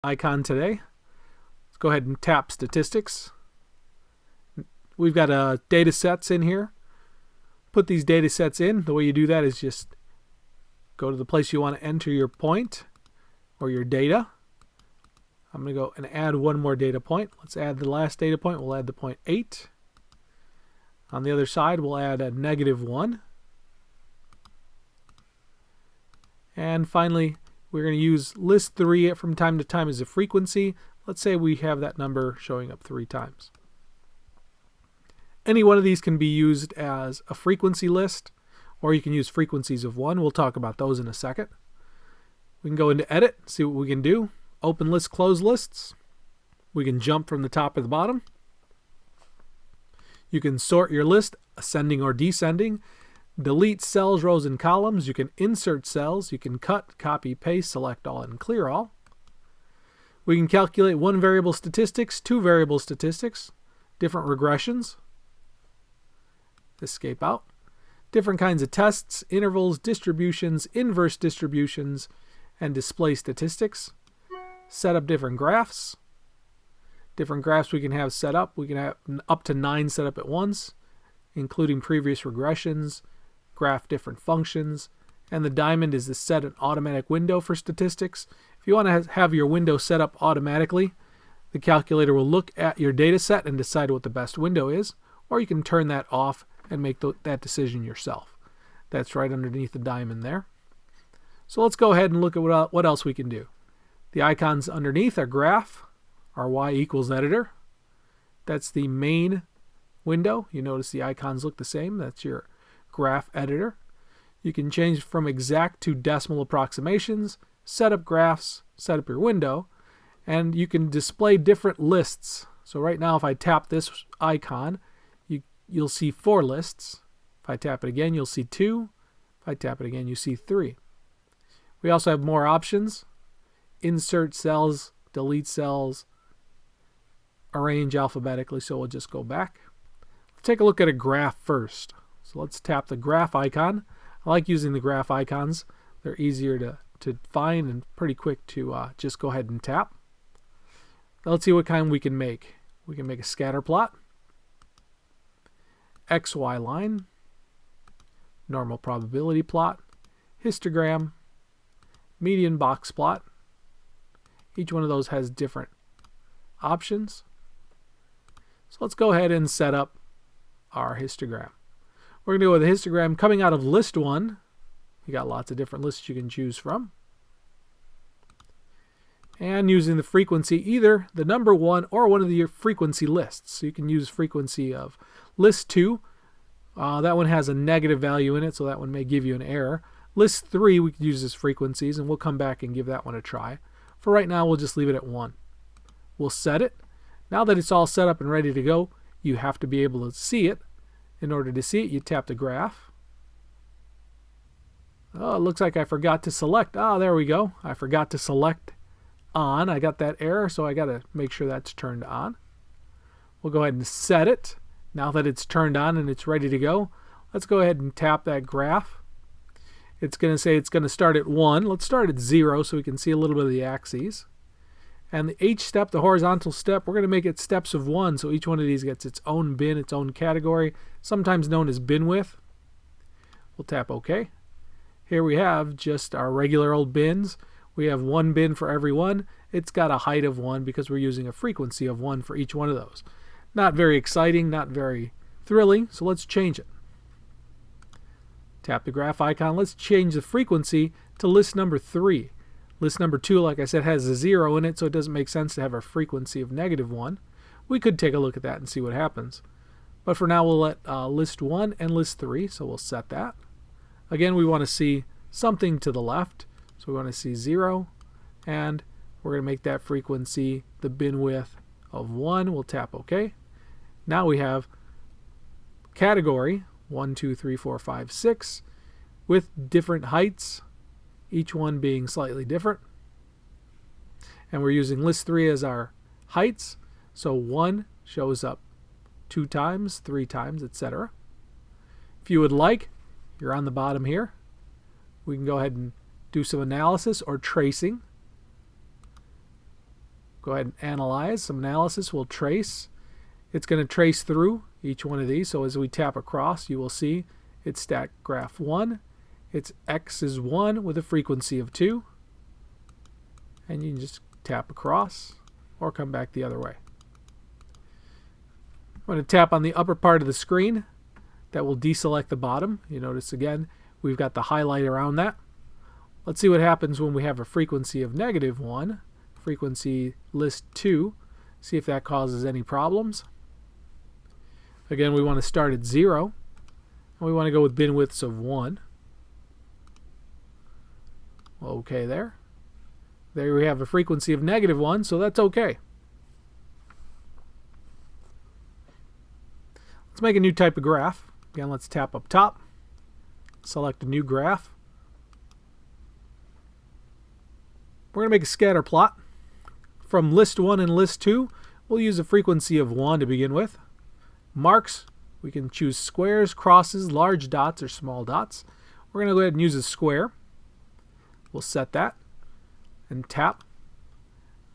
icon today. Let's go ahead and tap Statistics. We've got data sets in here. Put these data sets in. The way you do that is just go to the place you want to enter your point or your data. I'm going to go and add one more data point. Let's add the last data point. We'll add the point 8. On the other side, we'll add a -1. And finally, we're going to use list 3 from time to time as a frequency. Let's say we have that number showing up 3 times. Any one of these can be used as a frequency list, or you can use frequencies of 1. We'll talk about those in a second. We can go into Edit, see what we can do. Open list, close lists. We can jump from the top to the bottom. You can sort your list, ascending or descending. Delete cells, rows, and columns. You can insert cells. You can cut, copy, paste, select all, and clear all. We can calculate 1 variable statistics, 2 variable statistics, different regressions. Escape out. Different kinds of tests, intervals, distributions, inverse distributions, and display statistics. Set up different graphs. Different graphs we can have set up. We can have up to 9 set up at once, including previous regressions, graph different functions, and the diamond is to set an automatic window for statistics. If you want to have your window set up automatically, the calculator will look at your data set and decide what the best window is, or you can turn that off and make that decision yourself. That's right underneath the diamond there. So let's go ahead and look at what else we can do. The icons underneath are graph, our y equals editor. That's the main window. You notice the icons look the same. That's your graph editor. You can change from exact to decimal approximations, set up graphs, set up your window, and you can display different lists. So right now if I tap this icon, you'll see 4 lists. If I tap it again, you'll see 2. If I tap it again, you see 3. We also have more options. Insert cells, delete cells, arrange alphabetically, so we'll just go back. Let's take a look at a graph first. So let's tap the graph icon. I like using the graph icons. They're easier to find and pretty quick to just go ahead and tap. Now let's see what kind we can make. We can make a scatter plot, XY line, normal probability plot, histogram, median box plot. Each one of those has different options. So let's go ahead and set up our histogram. We're going to go with a histogram coming out of list 1. You got lots of different lists you can choose from. And using the frequency, either the number 1 or one of your frequency lists. So you can use frequency of list 2. That one has a negative value in it, so that one may give you an error. List 3 we can use as frequencies, and we'll come back and give that one a try. For right now, we'll just leave it at 1. We'll set it. Now that it's all set up and ready to go, you have to be able to see it. In order to see it, you tap the graph. Oh, it looks like I forgot to select. There we go. I forgot to select on. I got that error, so I got to make sure that's turned on. We'll go ahead and set it. Now that it's turned on and it's ready to go, let's go ahead and tap that graph. It's going to say it's going to start at 1. Let's start at 0 so we can see a little bit of the axes. And the H step, the horizontal step, we're going to make it steps of 1, so each one of these gets its own bin, its own category, sometimes known as bin width. We'll tap OK. Here we have just our regular old bins. We have 1 bin for every one. It's got a height of 1 because we're using a frequency of 1 for each one of those. Not very exciting, not very thrilling, so let's change it. Tap the graph icon. Let's change the frequency to list number 3. List number 2, like I said, has a 0 in it, so it doesn't make sense to have a frequency of -1. We could take a look at that and see what happens. But for now, we'll let list 1 and list 3, so we'll set that. Again, we want to see something to the left, so we want to see 0, and we're going to make that frequency the bin width of 1. We'll tap OK. Now we have category 1, 2, 3, 4, 5, 6 with different heights, each one being slightly different. And we're using list 3 as our heights, so 1 shows up 2 times, 3 times, etc. If you would like, you're on the bottom here. We can go ahead and do some analysis or tracing. Go ahead and analyze. Some analysis will trace. It's going to trace through each one of these. So as we tap across, you will see it's stat graph 1. Its x is 1 with a frequency of 2. And you can just tap across or come back the other way. I'm going to tap on the upper part of the screen. That will deselect the bottom. You notice again, we've got the highlight around that. Let's see what happens when we have a frequency of -1, frequency list 2. See if that causes any problems. Again, we want to start at 0. And we want to go with bin widths of 1. Okay there. There we have a frequency of -1, so that's okay. Let's make a new type of graph. Again, let's tap up top. Select a new graph. We're going to make a scatter plot. From list 1 and list 2, we'll use a frequency of 1 to begin with. Marks, we can choose squares, crosses, large dots, or small dots. We're going to go ahead and use a square. We'll set that and tap.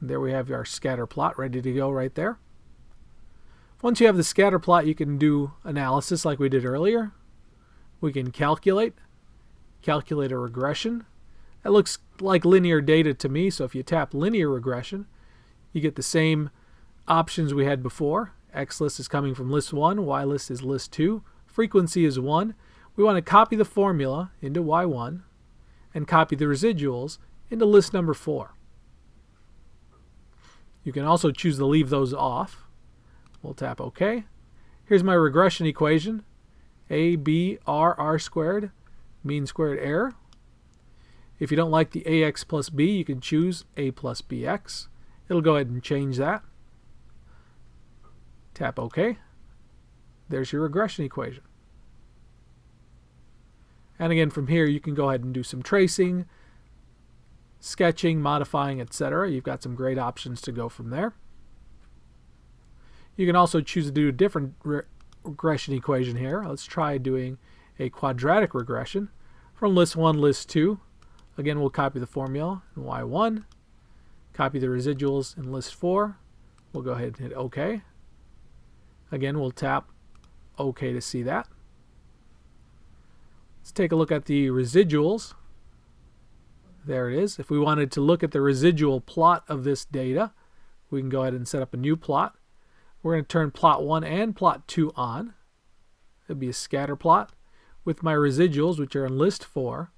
And there we have our scatter plot ready to go right there. Once you have the scatter plot, you can do analysis like we did earlier. We can calculate a regression. That looks like linear data to me, so if you tap linear regression, you get the same options we had before. X list is coming from list 1, Y list is list 2, frequency is 1. We want to copy the formula into Y1 and copy the residuals into list number 4. You can also choose to leave those off. We'll tap OK. Here's my regression equation. A, B, R squared, mean squared error. If you don't like the AX plus B, you can choose A plus BX. It'll go ahead and change that. Tap OK. There's your regression equation. And again, from here, you can go ahead and do some tracing, sketching, modifying, etc. You've got some great options to go from there. You can also choose to do a different regression equation here. Let's try doing a quadratic regression from list 1, list 2. Again, we'll copy the formula in Y1, copy the residuals in list 4. We'll go ahead and hit OK. Again, we'll tap OK to see that. Let's take a look at the residuals. There it is. If we wanted to look at the residual plot of this data, we can go ahead and set up a new plot. We're going to turn plot 1 and plot 2 on. It'll be a scatter plot with my residuals, which are in list 4.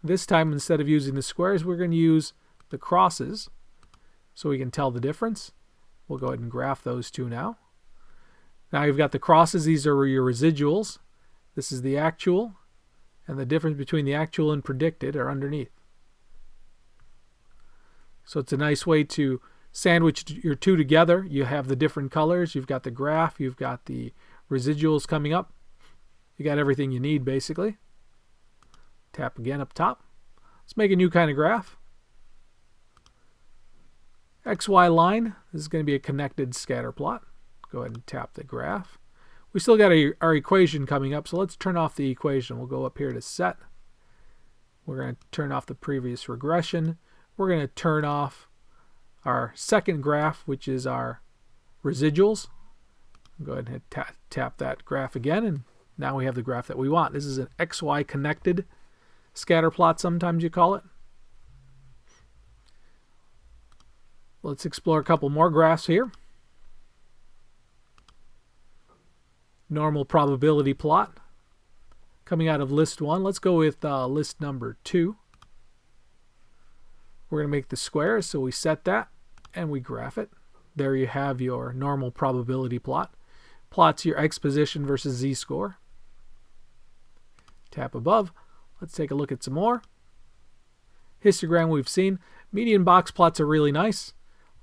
This time, instead of using the squares, we're going to use the crosses so we can tell the difference. We'll go ahead and graph those two now. Now you've got the crosses. These are your residuals. This is the actual, and the difference between the actual and predicted are underneath. So it's a nice way to sandwich your two together. You have the different colors. You've got the graph. You've got the residuals coming up. You got everything you need, basically. Tap again up top. Let's make a new kind of graph. XY line. This is going to be a connected scatter plot. Go ahead and tap the graph. We still got our equation coming up, so let's turn off the equation. We'll go up here to set. We're going to turn off the previous regression. We're going to turn off our second graph, which is our residuals. Go ahead and tap that graph again, and now we have the graph that we want. This is an XY connected scatter plot, sometimes you call it. Let's explore a couple more graphs here. Normal probability plot coming out of list 1. Let's go with list number 2. We're going to make the squares, so we set that and we graph it. There you have your normal probability plot. Plots your X position versus Z score. Tap above. Let's take a look at some more. Histogram we've seen. Median box plots are really nice.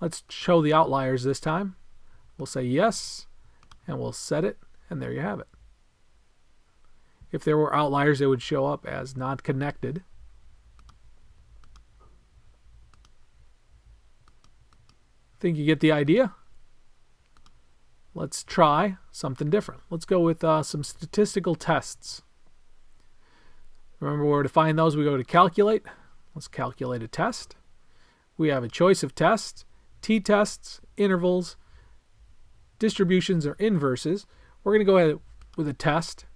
Let's show the outliers this time. We'll say yes, and we'll set it, and there you have it. If there were outliers, they would show up as not connected. Think you get the idea? Let's try something different. Let's go with some statistical tests. Remember where to find those. We go to calculate. Let's calculate a test. We have a choice of tests. t-tests, intervals, distributions, or inverses. We're going to go ahead with a test.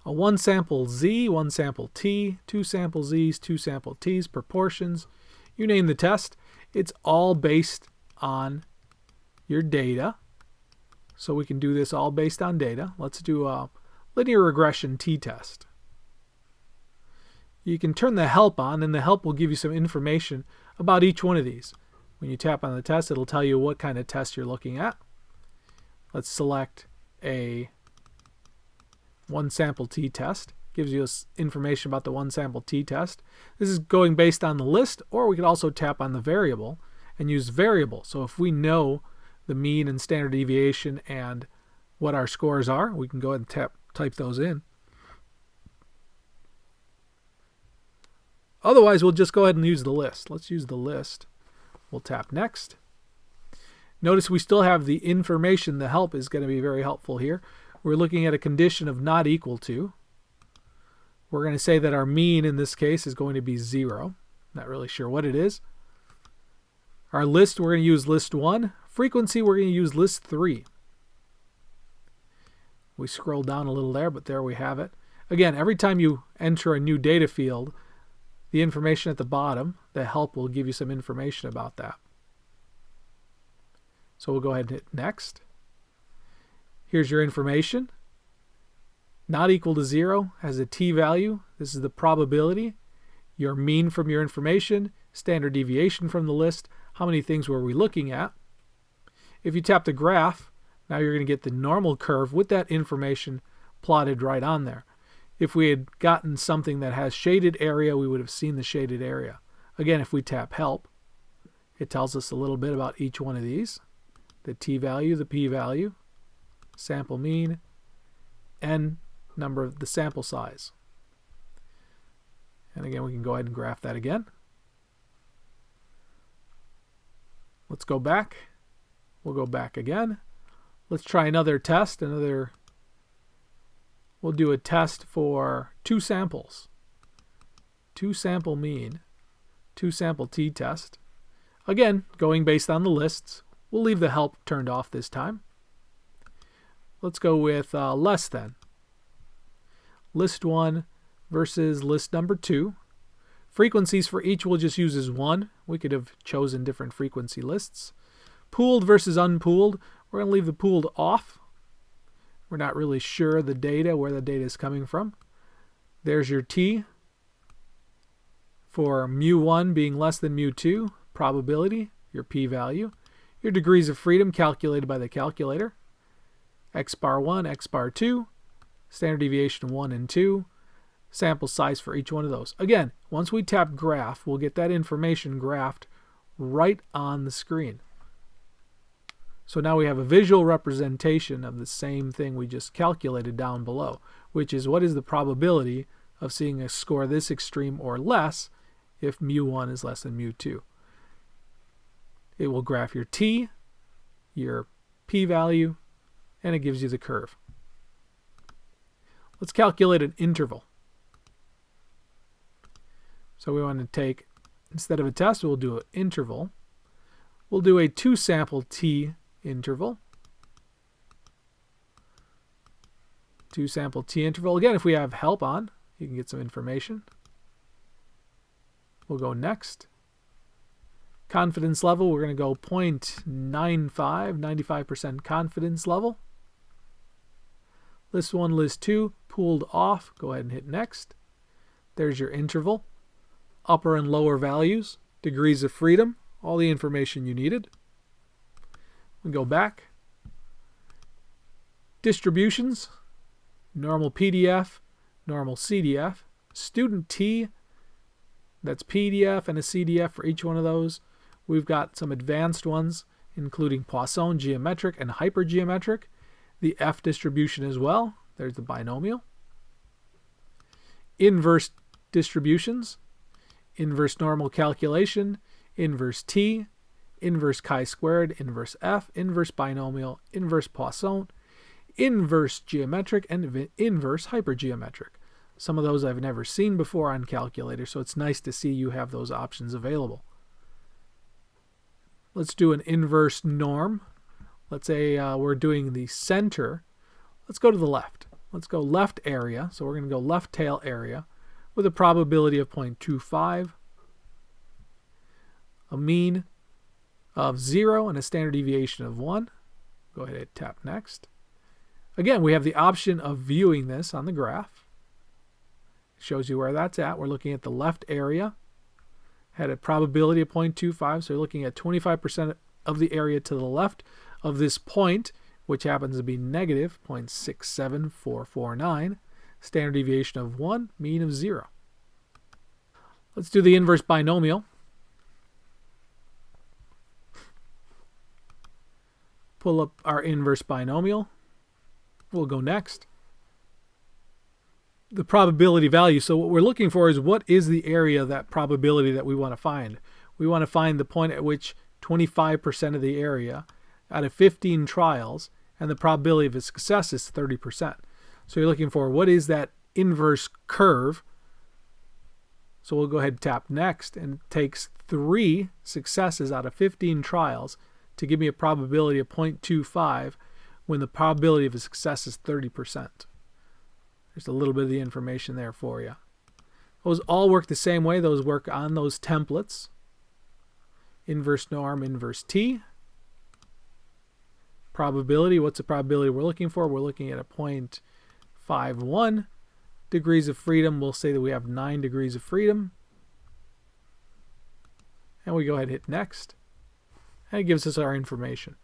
A 1 sample z, 1 sample t, 2 sample z's, 2 sample t's, proportions. You name the test. It's all based on your data. So we can do this all based on data. Let's do a linear regression t-test. You can turn the help on, and the help will give you some information about each one of these. When you tap on the test, it'll tell you what kind of test you're looking at. Let's select a 1 sample t-test. Gives you information about the 1 sample t-test. This is going based on the list, or we could also tap on the variable and use variable. So if we know the mean and standard deviation and what our scores are, we can go ahead and type those in. Otherwise, we'll just go ahead and use the list. Let's use the list. We'll tap next. Notice we still have the information. The help is going to be very helpful here. We're looking at a condition of not equal to. We're going to say that our mean in this case is going to be 0. Not really sure what it is. Our list, we're going to use list 1. Frequency, we're going to use list 3. We scroll down a little there, but there we have it. Again, every time you enter a new data field, the information at the bottom, the help will give you some information about that. So we'll go ahead and hit next. Here's your information. Not equal to 0 has a t-value. This is the probability. Your mean from your information, standard deviation from the list, how many things were we looking at. If you tap the graph, now you're going to get the normal curve with that information plotted right on there. If we had gotten something that has shaded area, we would have seen the shaded area. Again, if we tap help, it tells us a little bit about each one of these. The t-value, the p-value, sample mean, and number of the sample size. And again, we can go ahead and graph that again. Let's go back. We'll go back again. Let's try another test. We'll do a test for 2 samples. 2 sample mean, 2 sample t-test. Again, going based on the lists. We'll leave the help turned off this time. Let's go with less than. List 1 versus list number 2. Frequencies for each we'll just use as 1. We could have chosen different frequency lists. Pooled versus unpooled. We're going to leave the pooled off. We're not really sure the data, where the data is coming from. There's your t for mu1 being less than mu2, probability, your p-value. Your degrees of freedom calculated by the calculator. X bar 1, X bar 2, standard deviation 1 and 2, sample size for each one of those. Again, once we tap graph, we'll get that information graphed right on the screen. So now we have a visual representation of the same thing we just calculated down below, which is what is the probability of seeing a score this extreme or less if mu1 is less than mu2. It will graph your t, your p-value, and it gives you the curve. Let's calculate an interval. So we want to take, instead of a test, we'll do an interval. We'll do a 2 sample t interval. 2 sample t interval. Again, if we have help on, you can get some information. We'll go next. Confidence level, we're going to go 0.95, 95% confidence level. List 1, list 2, pooled off. Go ahead and hit next. There's your interval. Upper and lower values, degrees of freedom, all the information you needed. We go back. Distributions, normal PDF, normal CDF, student T, that's PDF and a CDF for each one of those. We've got some advanced ones, including Poisson, geometric, and hypergeometric. The F distribution as well. There's the binomial. Inverse distributions, inverse normal calculation, inverse T, inverse chi-squared, inverse F, inverse binomial, inverse Poisson, inverse geometric, and inverse hypergeometric. Some of those I've never seen before on calculator, so it's nice to see you have those options available. Let's do an inverse norm. Let's say we're doing the center. Let's go to the left. Let's go left area. So we're going to go left tail area with a probability of 0.25, a mean of 0, and a standard deviation of 1. Go ahead and tap next. Again, we have the option of viewing this on the graph. It shows you where that's at. We're looking at the left area. Had a probability of 0.25, so you're looking at 25% of the area to the left of this point, which happens to be negative 0.67449, standard deviation of 1, mean of 0. Let's do the inverse binomial. Pull up our inverse binomial. We'll go next. The probability value. So what we're looking for is what is the area, that probability that we want to find. We want to find the point at which 25% of the area out of 15 trials, and the probability of its success is 30%. So you're looking for what is that inverse curve. So we'll go ahead and tap next, and it takes 3 successes out of 15 trials to give me a probability of 0.25 when the probability of a success is 30%. There's a little bit of the information there for you. Those all work the same way. Those work on those templates. Inverse norm, inverse t. Probability, what's the probability we're looking for? We're looking at a 0.51. Degrees of freedom, we'll say that we have 9 degrees of freedom. And we go ahead and hit next. And it gives us our information.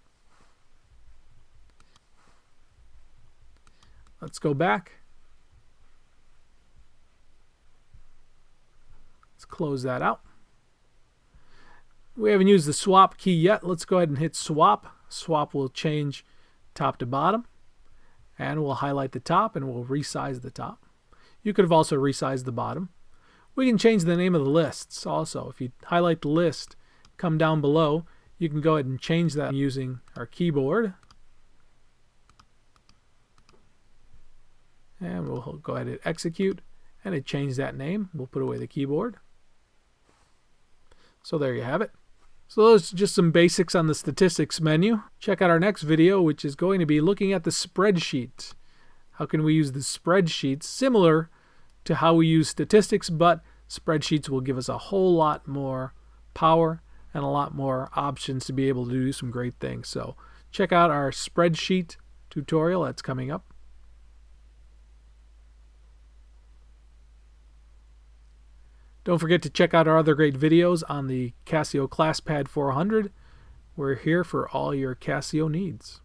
Let's go back. Let's close that out. We haven't used the swap key yet. Let's go ahead and hit swap. Swap will change top to bottom. And we'll highlight the top and we'll resize the top. You could have also resized the bottom. We can change the name of the lists also. If you highlight the list, come down below, you can go ahead and change that using our keyboard. And we'll go ahead and execute, and it changed that name. We'll put away the keyboard. So there you have it. So those are just some basics on the statistics menu. Check out our next video, which is going to be looking at the spreadsheet. How can we use the spreadsheets similar to how we use statistics, but spreadsheets will give us a whole lot more power and a lot more options to be able to do some great things. So check out our spreadsheet tutorial that's coming up. Don't forget to check out our other great videos on the Casio Classpad 400. We're here for all your Casio needs.